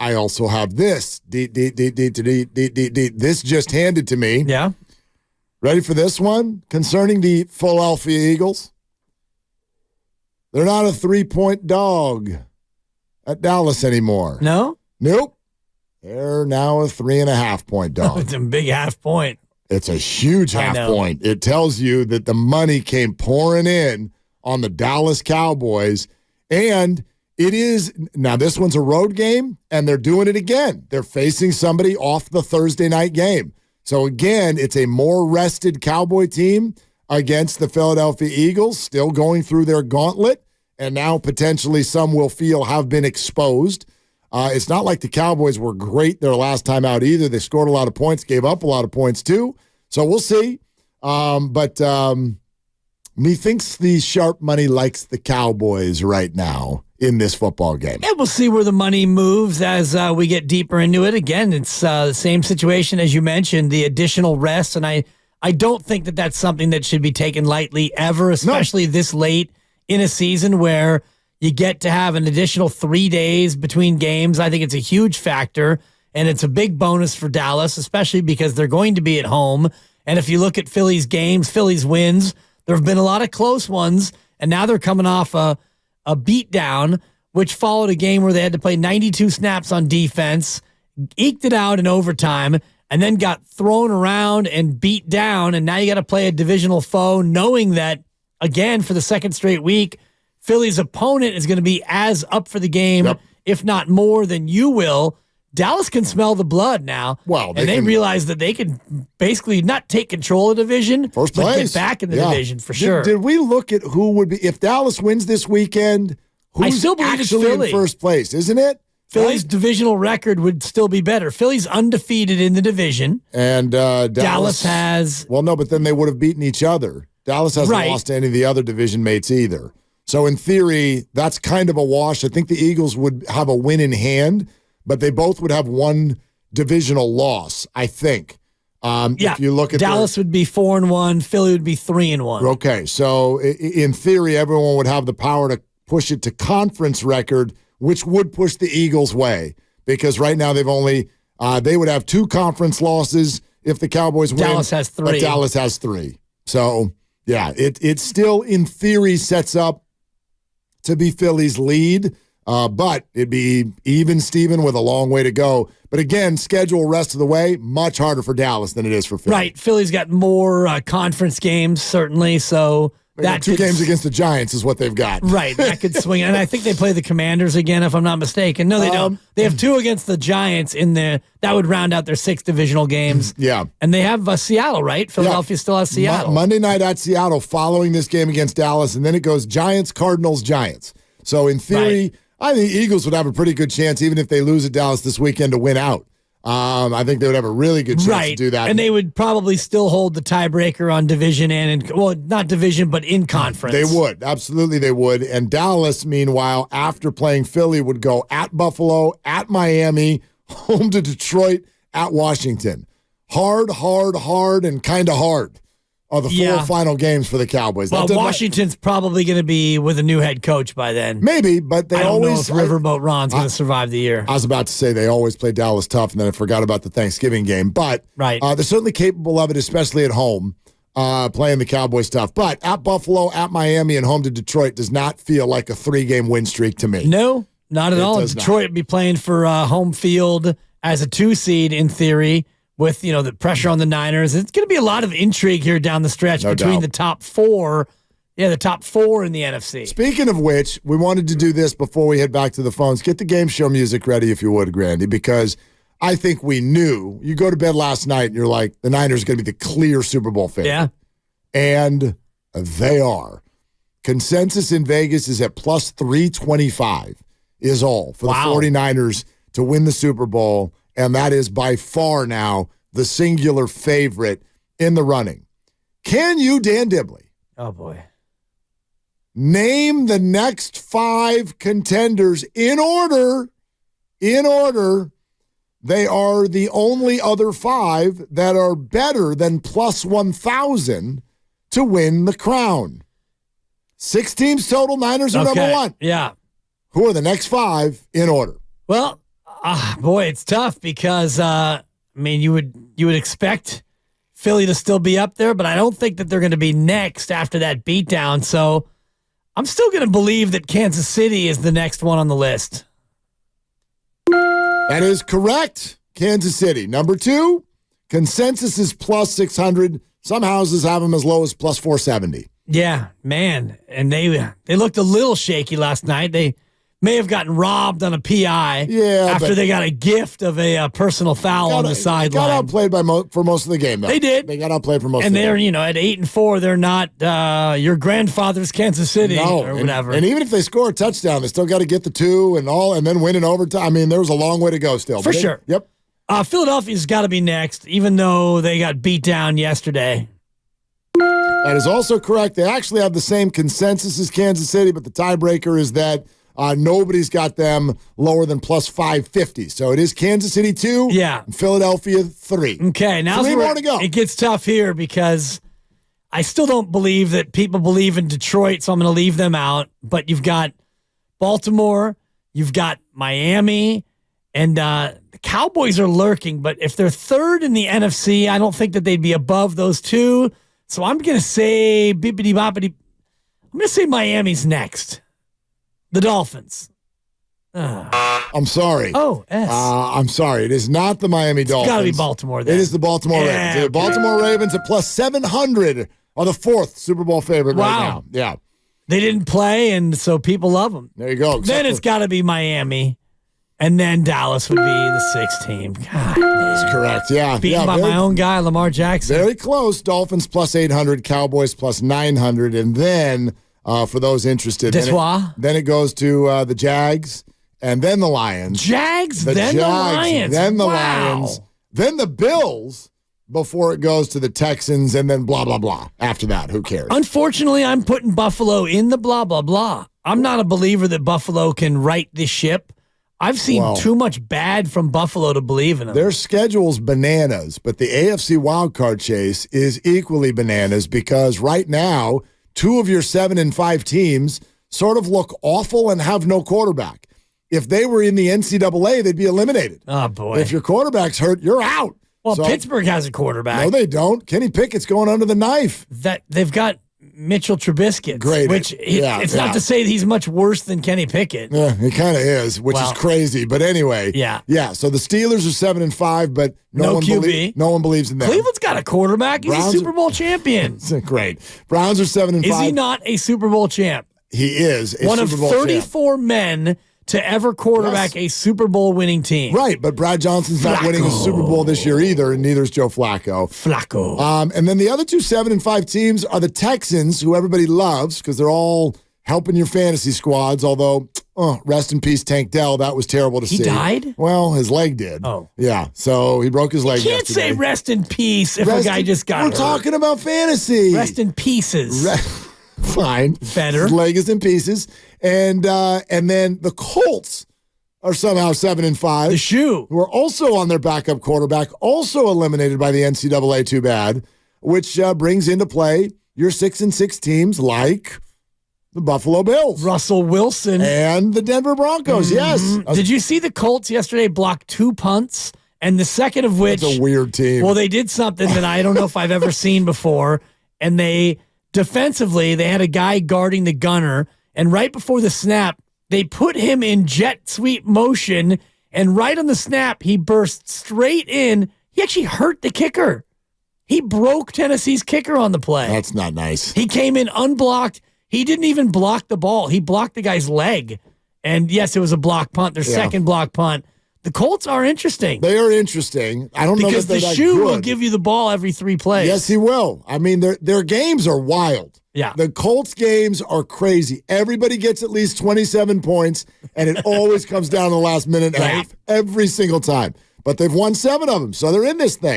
I also have this. This just handed to me. Yeah. Ready for this one? Concerning the Philadelphia Eagles. They're not a 3-point dog at Dallas anymore. No? Nope. They're now a 3.5-point dog. It's a big half point. It's a huge half point. It tells you that the money came pouring in on the Dallas Cowboys. And it is, now this one's a road game, and they're doing it again. They're facing somebody off the Thursday night game. So again, it's a more rested Cowboy team against the Philadelphia Eagles, still going through their gauntlet. And now potentially some will feel have been exposed. It's not like the Cowboys were great their last time out either. They scored a lot of points, gave up a lot of points too. So we'll see. But methinks the sharp money likes the Cowboys right now in this football game. Yeah, we'll see where the money moves as we get deeper into it. Again, it's the same situation as you mentioned, the additional rest. And I don't think that that's something that should be taken lightly ever, especially this late in a season where you get to have an additional 3 days between games. I think it's a huge factor, and it's a big bonus for Dallas, especially because they're going to be at home. And if you look at Philly's games, Philly's wins, there have been a lot of close ones, and now they're coming off a beatdown, which followed a game where they had to play 92 snaps on defense, eked it out in overtime, and then got thrown around and beat down, and now you got to play a divisional foe knowing that, again, for the second straight week, Philly's opponent is going to be as up for the game, if not more than you will. Dallas can smell the blood now. Well, they realize that they can basically not take control of the division, but get back in the division for sure. Did we look at who would be, if Dallas wins this weekend, who's I still believe actually it's Philly. in first place, isn't it? Philly's divisional record would still be better. Philly's undefeated in the division. And Dallas has... Well, no, but then they would have beaten each other. Dallas hasn't lost to any of the other division mates either. So in theory, that's kind of a wash. I think the Eagles would have a win in hand, but they both would have one divisional loss, I think. If you look at Dallas would be 4-1, Philly would be 3-1. Okay, so in theory, everyone would have the power to push it to conference record, which would push the Eagles' way, because right now they've only they would have 2 conference losses if the Cowboys win. Dallas has 3. But Dallas has 3. So yeah, it still in theory sets up to be Philly's lead. But it'd be even Steven with a long way to go. But again, schedule rest of the way, much harder for Dallas than it is for Philly. Right. Philly's got more conference games, certainly. So that 2 games against the Giants is what they've got. Right. That could swing. And I think they play the Commanders again, if I'm not mistaken. No, they don't. They have 2 against the Giants in there. That would round out their 6 divisional games. Yeah. And they have Seattle, right? Philadelphia still has Seattle. Monday night at Seattle following this game against Dallas. And then it goes Giants, Cardinals, Giants. So in theory, I think the Eagles would have a pretty good chance, even if they lose at Dallas this weekend, to win out. I think they would have a really good chance to do that. And they would probably still hold the tiebreaker on division well, not division, but in conference. They would. Absolutely they would. And Dallas, meanwhile, after playing Philly, would go at Buffalo, at Miami, home to Detroit, at Washington. Hard, and kind of hard are the 4 final games for the Cowboys. Well, Washington's probably going to be with a new head coach by then. Maybe, but they I don't always... know if Riverboat Ron's going to survive the year. I was about to say they always play Dallas tough, and then I forgot about the Thanksgiving game. But they're certainly capable of it, especially at home, playing the Cowboys tough. But at Buffalo, at Miami, and home to Detroit does not feel like a 3-game win streak to me. No, not at all. Detroit would be playing for home field as a 2 seed in theory, with the pressure on the Niners. It's going to be a lot of intrigue here down the stretch between the top 4. Yeah, the top 4 in the NFC. Speaking of which, we wanted to do this before we head back to the phones. Get the game show music ready, if you would, Grandy, because I think we knew. You go to bed last night and you're like, the Niners are going to be the clear Super Bowl favorite. Yeah. And they are. Consensus in Vegas is at plus 325 is all for the 49ers to win the Super Bowl. And that is by far now the singular favorite in the running. Can you, Dan Dibley? Oh, boy. Name the next 5 contenders in order. In order. They are the only other 5 that are better than plus 1,000 to win the crown. 6 teams total. Niners are number 1. Yeah. Who are the next 5 in order? Well, Boy, it's tough because you would expect Philly to still be up there, but I don't think that they're going to be next after that beatdown. So I'm still going to believe that Kansas City is the next one on the list. That is correct. Kansas City. Number 2, consensus is plus 600. Some houses have them as low as plus 470. Yeah, man. And they looked a little shaky last night. They may have gotten robbed on a PI after they got a gift of a personal foul on the sideline. Got outplayed for most of the game, though. They did. They got outplayed for most of the game. And they're, at 8-4, they're not your grandfather's Kansas City or whatever. And even if they score a touchdown, they still got to get the 2 and then win in overtime. There was a long way to go still. For sure. Yep. Philadelphia's got to be next, even though they got beat down yesterday. That is also correct. They actually have the same consensus as Kansas City, but the tiebreaker is that nobody's got them lower than plus 550. So it is Kansas City 2, and Philadelphia 3. Okay, now 3 more to go. It gets tough here because I still don't believe that people believe in Detroit, so I'm going to leave them out. But you've got Baltimore, you've got Miami, and the Cowboys are lurking. But if they're third in the NFC, I don't think that they'd be above those two. So I'm going to say bippity-boppity. I'm going to say Miami's next. The Dolphins. I'm sorry. S. I'm sorry. It is not the Miami Dolphins. It's got to be Baltimore then. It is the Baltimore Ravens. The Baltimore Ravens at plus 700 are the 4th Super Bowl favorite right now. Yeah. They didn't play, and so people love them. There you go. Then it's got to be Miami. And then Dallas would be the 6th team. God, that's correct. Yeah. Beaten by my own guy, Lamar Jackson. Very close. Dolphins plus 800, Cowboys plus 900. And then, for those interested, then it goes to the Jags and then the Lions. The Lions. Then the Lions. Then the Bills before it goes to the Texans and then blah, blah, blah. After that, who cares? Unfortunately, I'm putting Buffalo in the blah, blah, blah. I'm not a believer that Buffalo can right this ship. I've seen too much bad from Buffalo to believe in them. Their schedule's bananas, but the AFC wildcard chase is equally bananas because right now, 2 of your 7 and 5 teams sort of look awful and have no quarterback. If they were in the NCAA, they'd be eliminated. Oh, boy. If your quarterback's hurt, you're out. Well, Pittsburgh has a quarterback. No, they don't. Kenny Pickett's going under the knife. They've got Mitchell Trubisky. Great. It's not to say that he's much worse than Kenny Pickett. Yeah, he kind of is, which is crazy. But anyway. Yeah. So the Steelers are 7 and 5, but no one QB. No one believes in them. Cleveland's got a quarterback. He's a Super Bowl champion. Great. Browns are 7 and 5. Is he not a Super Bowl champ? He is one of 34 men to ever quarterback a Super Bowl winning team. Right, but Brad Johnson's not winning a Super Bowl this year either, and neither is Joe Flacco. And then the other 2 7 and 5 teams are the Texans, who everybody loves because they're all helping your fantasy squads, although, rest in peace, Tank Dell. That was terrible to see. He died? Well, his leg did. Oh. Yeah, so he broke his leg yesterday. You can't say rest in peace if a guy just got hurt. We're talking about fantasy. Rest in pieces. Fine. Better. His leg is in pieces. And then the Colts are somehow 7 and 5. The shoe. Who are also on their backup quarterback, also eliminated by the NCAA, too bad, which brings into play your 6 and 6 teams like the Buffalo Bills. Russell Wilson. And the Denver Broncos, yes. Did you see the Colts yesterday block 2 punts? And the second of which... That's a weird team. Well, they did something that I don't know if I've ever seen before. And defensively, they had a guy guarding the gunner. And right before the snap, they put him in jet sweep motion. And right on the snap, he burst straight in. He actually hurt the kicker. He broke Tennessee's kicker on the play. That's not nice. He came in unblocked. He didn't even block the ball. He blocked the guy's leg. And yes, it was a block punt, their second block punt. The Colts are interesting. They are interesting. I don't know because the shoe will give you the ball every 3 plays. Yes, he will. I mean, their games are wild. Yeah. The Colts games are crazy. Everybody gets at least 27 points, and it always comes down to the last minute and a half every single time. But they've won 7 of them, so they're in this thing.